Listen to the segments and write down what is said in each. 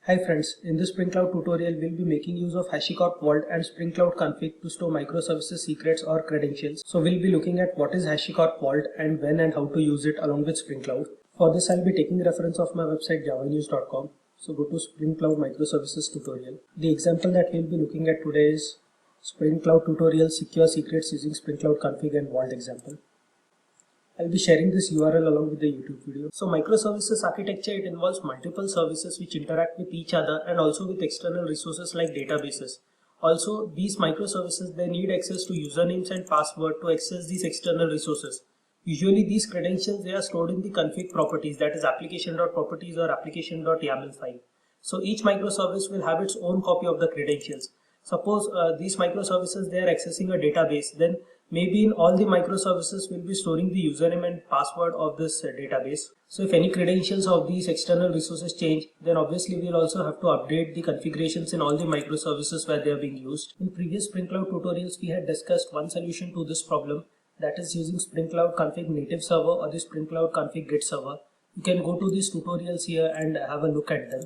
Hi friends, in this Spring Cloud tutorial we'll be making use of Hashicorp Vault and Spring Cloud config to store microservices secrets or credentials. So we'll be looking at what is Hashicorp Vault and when and how to use it along with Spring Cloud. For this I'll be taking reference of my website javanews.com. So go to Spring Cloud Microservices tutorial. The example that we'll be looking at today is Spring Cloud tutorial secure secrets using Spring Cloud config and Vault example. I'll be sharing this URL along with the YouTube video. So microservices architecture, it involves multiple services which interact with each other and also with external resources like databases. Also, these microservices, they need access to usernames and password to access these external resources. Usually these credentials, they are stored in the config properties, that is application.properties or application.yaml file. So each microservice will have its own copy of the credentials. Suppose these microservices, they are accessing a database, then maybe in all the microservices will be storing the username and password of this database. So if any credentials of these external resources change, then obviously we'll also have to update the configurations in all the microservices where they are being used. In previous Spring Cloud tutorials, we had discussed one solution to this problem, that is using Spring Cloud config native server or the Spring Cloud config git server. You can go to these tutorials here and have a look at them.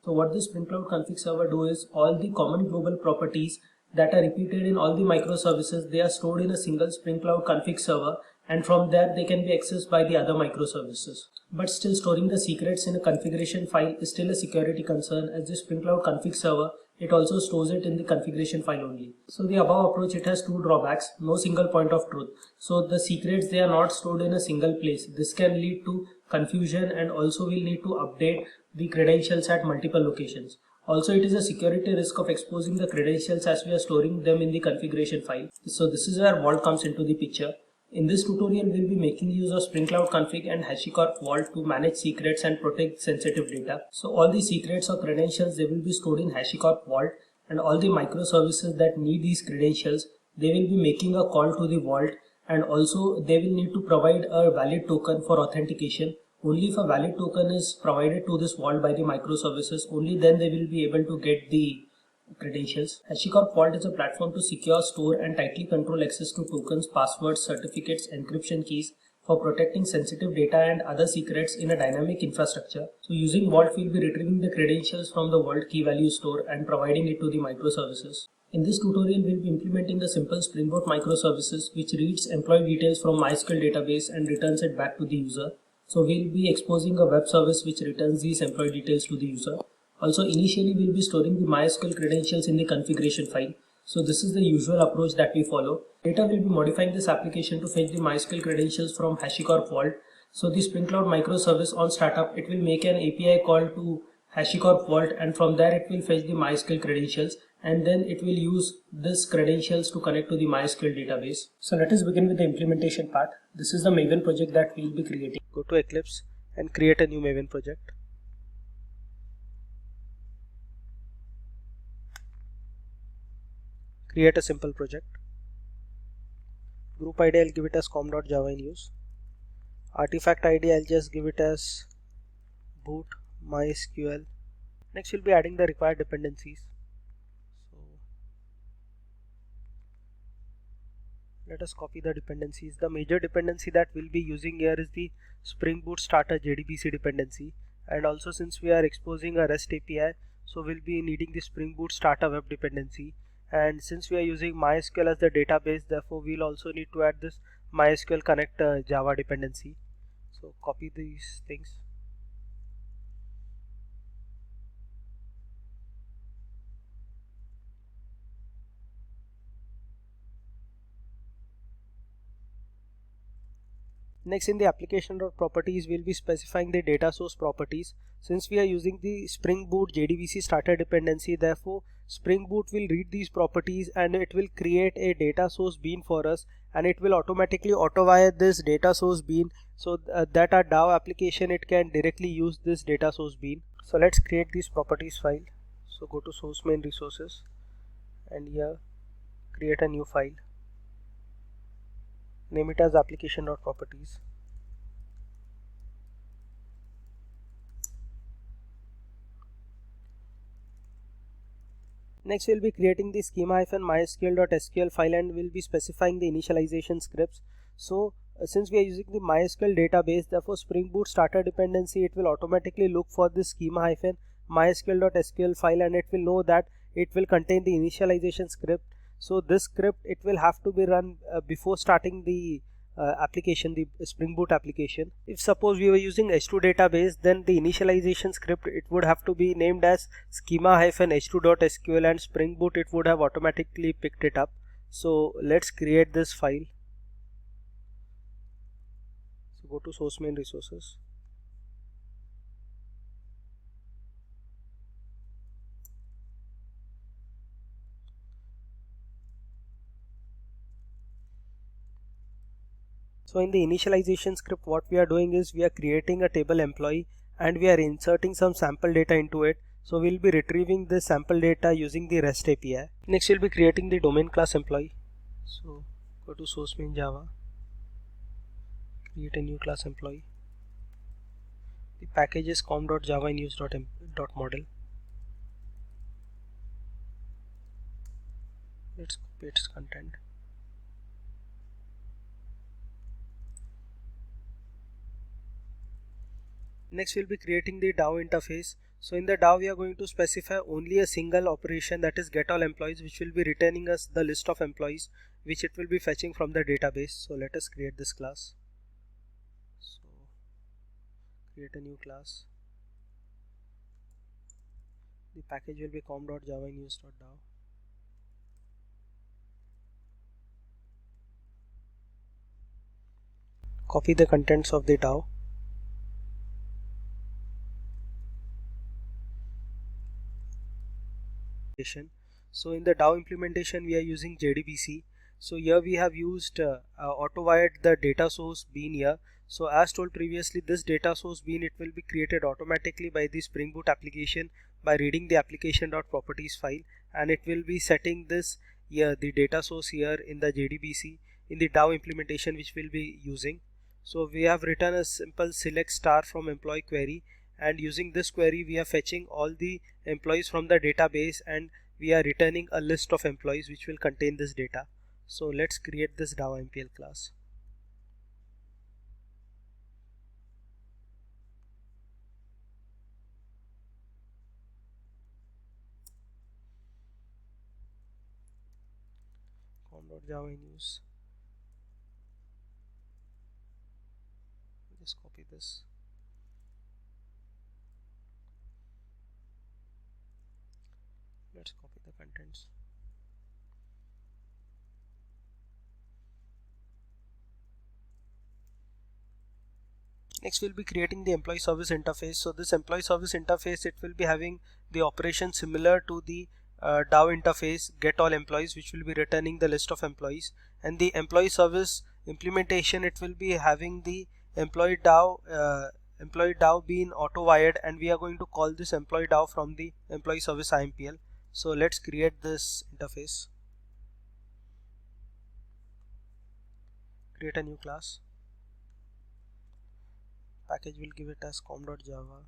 So what the Spring Cloud config server do is all the common global properties that are repeated in all the microservices, they are stored in a single Spring Cloud config server, and from there they can be accessed by the other microservices. But still, storing the secrets in a configuration file is still a security concern, as the Spring Cloud config server, it also stores it in the configuration file only. So the above approach, it has two drawbacks: no single point of truth. So the secrets, they are not stored in a single place. This can lead to confusion, and also we'll need to update the credentials at multiple locations. Also, it is a security risk of exposing the credentials as we are storing them in the configuration file. So this is where Vault comes into the picture. In this tutorial, we'll be making use of Spring Cloud config and Hashicorp Vault to manage secrets and protect sensitive data. So all the secrets or credentials, they will be stored in Hashicorp Vault, and all the microservices that need these credentials, they will be making a call to the Vault, and also they will need to provide a valid token for authentication. Only if a valid token is provided to this vault by the microservices, only then they will be able to get the credentials. Hashicorp Vault is a platform to secure, store and tightly control access to tokens, passwords, certificates, encryption keys for protecting sensitive data and other secrets in a dynamic infrastructure. So using Vault, we'll be retrieving the credentials from the Vault key value store and providing it to the microservices. In this tutorial, we'll be implementing a simple Spring Boot microservices which reads employee details from MySQL database and returns it back to the user. So we'll be exposing a web service which returns these employee details to the user. Also, initially we'll be storing the MySQL credentials in the configuration file. So this is the usual approach that we follow. Later we'll be modifying this application to fetch the MySQL credentials from Hashicorp Vault. So the Spring Cloud microservice on startup, it will make an API call to Hashicorp Vault, and from there it will fetch the MySQL credentials, and then it will use this credentials to connect to the MySQL database. So let us begin with the implementation part. This is the Maven project that we'll be creating. Go to Eclipse and create a new Maven project. Create a simple project. Group ID, I'll give it as com.javanews. Artifact ID, I'll just give it as boot mysql. Next, we'll be adding the required dependencies. So let us copy the dependencies. The major dependency that we'll be using here is the Spring Boot Starter JDBC dependency, and also since we are exposing a REST API, so we'll be needing the Spring Boot Starter web dependency. And since we are using MySQL as the database, therefore we'll also need to add this MySQL Connect Java dependency. So copy these things. Next, in the application.properties, we'll be specifying the data source properties. Since we are using the Spring Boot JDBC starter dependency, therefore Spring Boot will read these properties and it will create a data source bean for us, and it will automatically auto-wire this data source bean, so that our DAO application, it can directly use this data source bean. So let's create these properties file. So go to source main resources and here create a new file. Name it as application.properties. Next, we'll be creating the schema-mysql.sql file, and we'll be specifying the initialization scripts. So since we are using the MySQL database, therefore Spring Boot starter dependency, it will automatically look for the schema-mysql mysql.sql file, and it will know that it will contain the initialization script. So this script, it will have to be run before starting the application, the Spring Boot application. If suppose we were using H2 database, then the initialization script, it would have to be named as schema-h2.sql, and Spring Boot, it would have automatically picked it up. So let's create this file. So go to source main resources. So in the initialization script, what we are doing is we are creating a table employee and we are inserting some sample data into it. So we'll be retrieving this sample data using the REST API. Next, we'll be creating the domain class employee. So go to source main Java, create a new class employee. The package is com.java-in-use.model. Let's copy its content. Next, we'll be creating the DAO interface. So in the DAO, we are going to specify only a single operation, that is get all employees, which will be returning us the list of employees which it will be fetching from the database. So let us create this class. So create a new class. The package will be com.java-in-use.dao. Copy the contents of the DAO. So in the DAO implementation, we are using JDBC. So here we have used auto-wired the data source bean here. So as told previously, this data source bean, it will be created automatically by the Spring Boot application by reading the application.properties file, and it will be setting this here, the data source here in the JDBC in the DAO implementation which we'll be using. So we have written a simple select star from employee query, and using this query we are fetching all the employees from the database, and we are returning a list of employees which will contain this data. So let's create this DAO MPL class. com.java-in-use. Just copy this. Let's copy the contents. Next, we'll be creating the employee service interface. So this employee service interface, it will be having the operation similar to the DAO interface, get all employees, which will be returning the list of employees. And the employee service implementation, it will be having the employee DAO being auto wired, and we are going to call this employee DAO from the employee service IMPL. So let's create this interface. Create a new class. Package will give it as com.java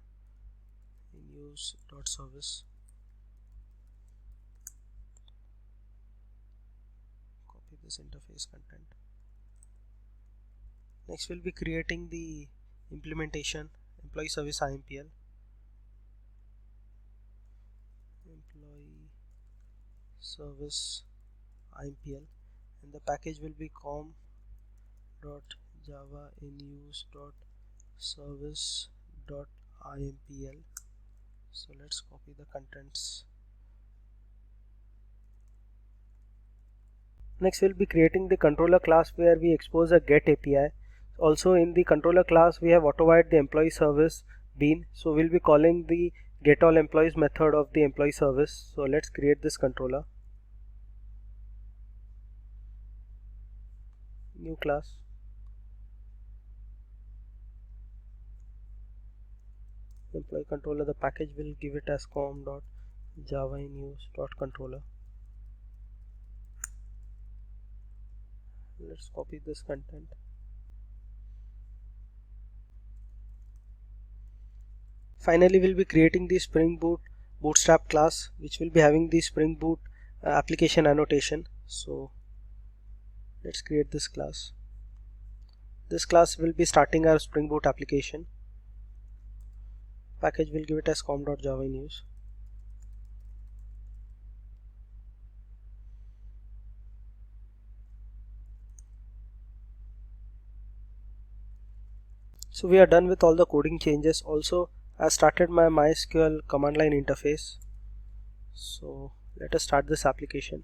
in use.service. Copy this interface content. Next, we'll be creating the implementation, employee service IMPL. Employee service IMPL, and the package will be com.java in use.service.impl. So let's copy the contents. Next, we'll be creating the controller class where we expose a get API. Also in the controller class, we have auto-wired the employee service bean. So we'll be calling the get all employees method of the employee service. So let's create this controller. New class. Employee controller, the package will give it as com.java in use.controller. Let's copy this content. Finally, we'll be creating the Spring Boot Bootstrap class, which will be having the Spring Boot application annotation. So let's create this class. This class will be starting our Spring Boot application. package, we'll give it as com.java in use. So we are done with all the coding changes. Also, I started my MySQL command line interface. So let us start this application.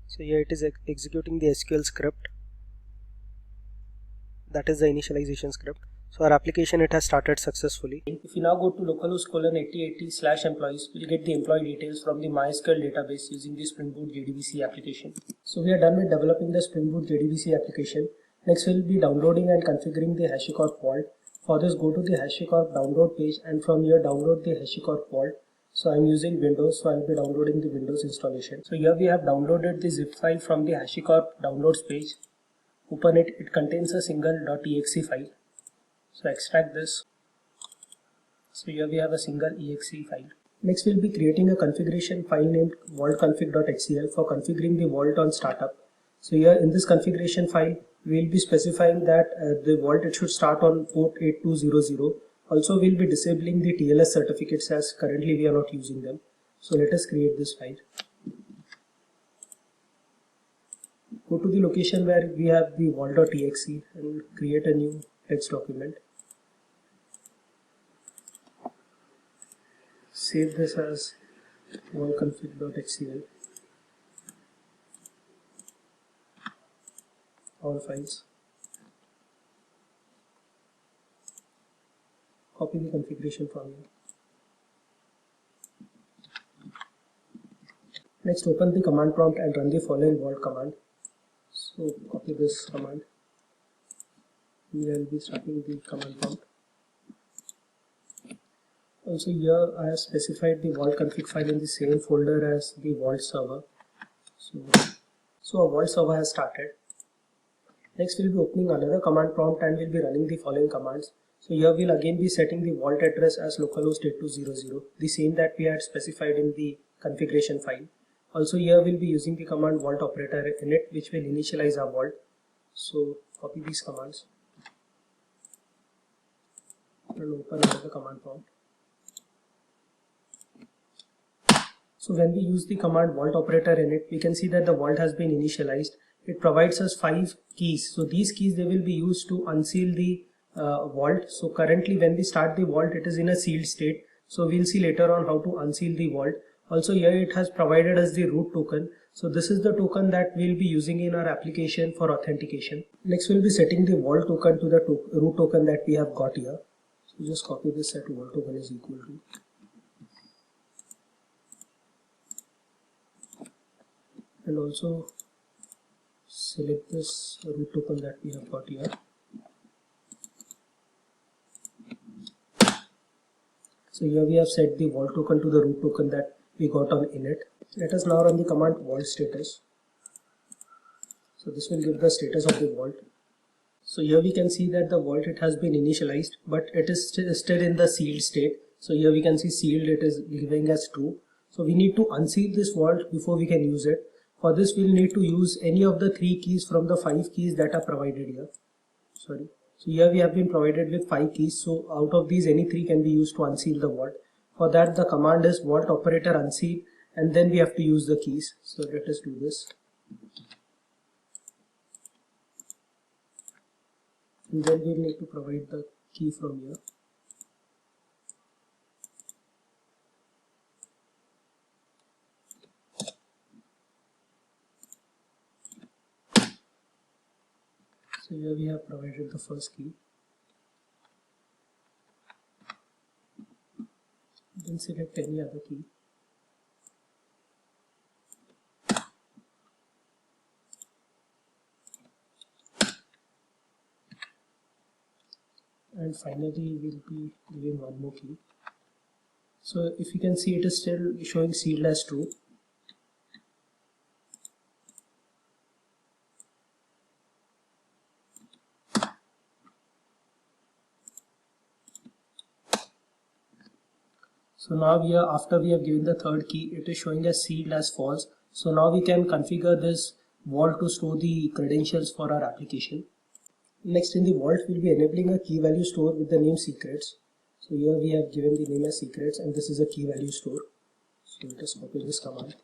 So here it is executing the SQL script. That is the initialization script. So our application, it has started successfully. If you now go to localhost:8080/employees, we'll get the employee details from the MySQL database using the Spring Boot JDBC application. So we are done with developing the Spring Boot JDBC application. Next we'll be downloading and configuring the Hashicorp Vault. For this, go to the Hashicorp download page and from here download the Hashicorp Vault. So I'm using Windows, so I'll be downloading the Windows installation. So here we have downloaded the zip file from the Hashicorp downloads page. Open it. It contains a single .exe file. So extract this. So here we have a single exe file. Next we'll be creating a configuration file named vaultconfig.html for configuring the vault on startup. So here in this configuration file we'll be specifying that the vault, it should start on port 8200. Also we'll be disabling the TLS certificates as currently we are not using them. So let us create this file. Go to the location where we have the vault.exe and create a new text document. Save this as vaultconfig.html. All files. Copy the configuration from here. Next, open the command prompt and run the following vault command. So copy this command. We will be starting the command prompt. Also here I have specified the vault config file in the same folder as the vault server. So a vault server has started. Next we'll be opening another command prompt and we'll be running the following commands. So here we'll again be setting the vault address as localhost 8200, the same that we had specified in the configuration file. Also here we'll be using the command vault operator init, which will initialize our vault. So copy these commands and open another command prompt. So when we use the command vault operator init, we can see that the vault has been initialized. It provides us 5 keys. So these keys, they will be used to unseal the vault. So currently when we start the vault, it is in a sealed state. So we'll see later on how to unseal the vault. Also here it has provided us the root token. So this is the token that we'll be using in our application for authentication. Next we'll be setting the vault token to the root token that we have got here. So just copy this, set vault token is equal to. And also select this root token that we have got here. So here we have set the vault token to the root token that we got on init. Let us now run the command vault status. So this will give the status of the vault. So here we can see that the vault, it has been initialized, but it is still in the sealed state. So here we can see sealed, it is giving as true. So we need to unseal this vault before we can use it. For this we'll need to use any of the 3 keys from the 5 keys that are provided here. So here we have been provided with 5 keys. So out of these, any 3 can be used to unseal the vault. For that the command is vault operator unseal, and then we have to use the keys. So let us do this. And then we need to provide the key from here. So here we have provided the first key. Then select any other key. And finally we'll be giving one more key. So if you can see, it is still showing sealed as true. So now after we have given the third key, it is showing as sealed as false. So now we can configure this vault to store the credentials for our application. Next, in the vault, we'll be enabling a key value store with the name secrets. So here we have given the name as secrets, and this is a key value store. So let us copy this command.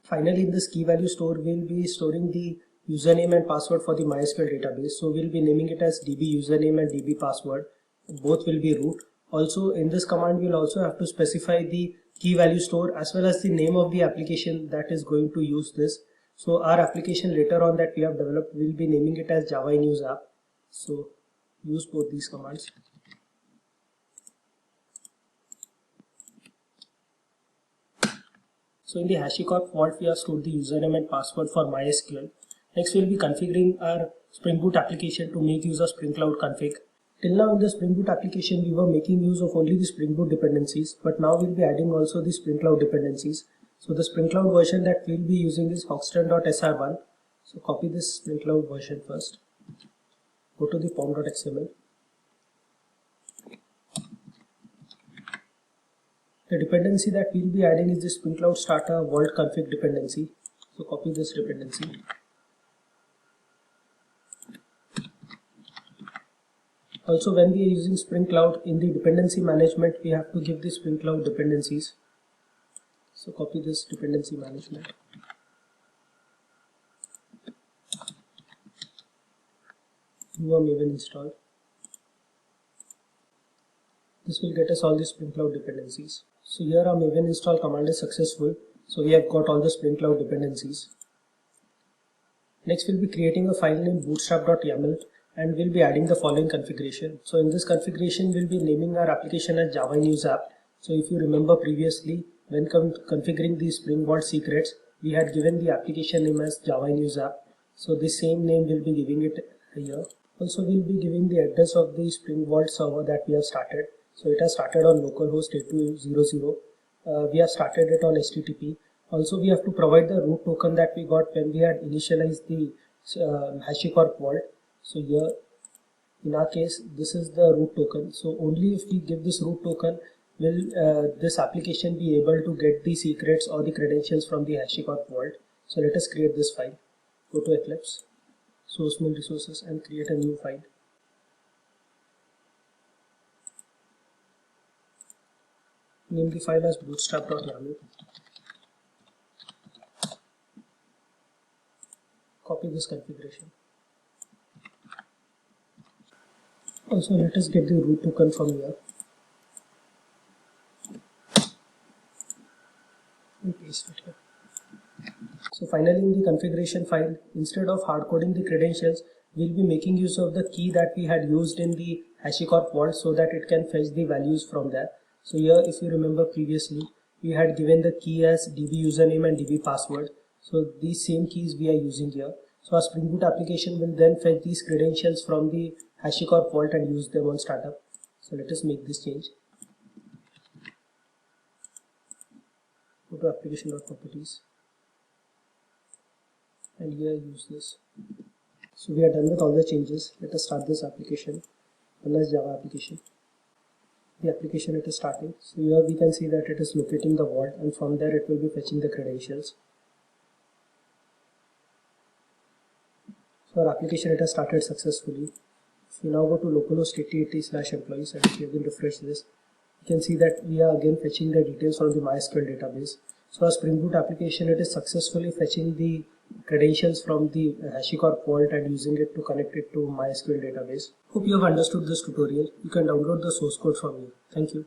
Finally, in this key value store, we'll be storing the username and password for the MySQL database. So we'll be naming it as db username and db password. Both will be root. Also, in this command, we'll also have to specify the key value store as well as the name of the application that is going to use this. So our application later on that we have developed, we'll be naming it as Java News app. So use both these commands. So in the Hashicorp Vault, we have stored the username and password for MySQL. Next, we'll be configuring our Spring Boot application to make use of Spring Cloud config. Till now in the Spring Boot application, we were making use of only the Spring Boot dependencies, but now we'll be adding also the Spring Cloud dependencies. So the Spring Cloud version that we'll be using is hoxton.sr1. So copy this Spring Cloud version first. Go to the pom.xml. The dependency that we'll be adding is the Spring Cloud Starter Vault config dependency. So copy this dependency. Also, when we are using Spring Cloud in the dependency management, we have to give the Spring Cloud dependencies. So copy this dependency management. Do a Maven install. This will get us all the Spring Cloud dependencies. So here our Maven install command is successful. So we have got all the Spring Cloud dependencies. Next, we'll be creating a file named bootstrap.yaml and we'll be adding the following configuration. So in this configuration, we'll be naming our application as Java News app. So if you remember previously, when configuring the Spring Vault secrets, we had given the application name as Java News app. So the same name we'll be giving it here. Also, we'll be giving the address of the Spring Vault server that we have started. So it has started on localhost 8200. We have started it on HTTP. Also, we have to provide the root token that we got when we had initialized the Hashicorp Vault. So here, in our case, this is the root token. So only if we give this root token will this application be able to get the secrets or the credentials from the Hashicorp Vault. So let us create this file. Go to Eclipse, source main resources, and create a new file. Name the file as bootstrap.yaml. Copy this configuration. Also, let us get the root token from here and paste it here. So finally, in the configuration file, instead of hard coding the credentials, we'll be making use of the key that we had used in the Hashicorp Vault so that it can fetch the values from there. So here, if you remember previously, we had given the key as db username and db password. So these same keys we are using here. So our Spring Boot application will then fetch these credentials from the Hashicorp Vault and use them on startup. So let us make this change. Go to application.properties and here use this. So we are done with all the changes. Let us start this application. Run as Java application. The application it is starting. So here we can see that it is locating the vault and from there it will be fetching the credentials. So our application it has started successfully. If we now go to localhost 8080/employees and if you again refresh this, you can see that we are again fetching the details from the MySQL database. So our Spring Boot application it is successfully fetching the credentials from the Hashicorp Vault and using it to connect it to MySQL database. Hope you have understood this tutorial. You can download the source code from here. Thank you.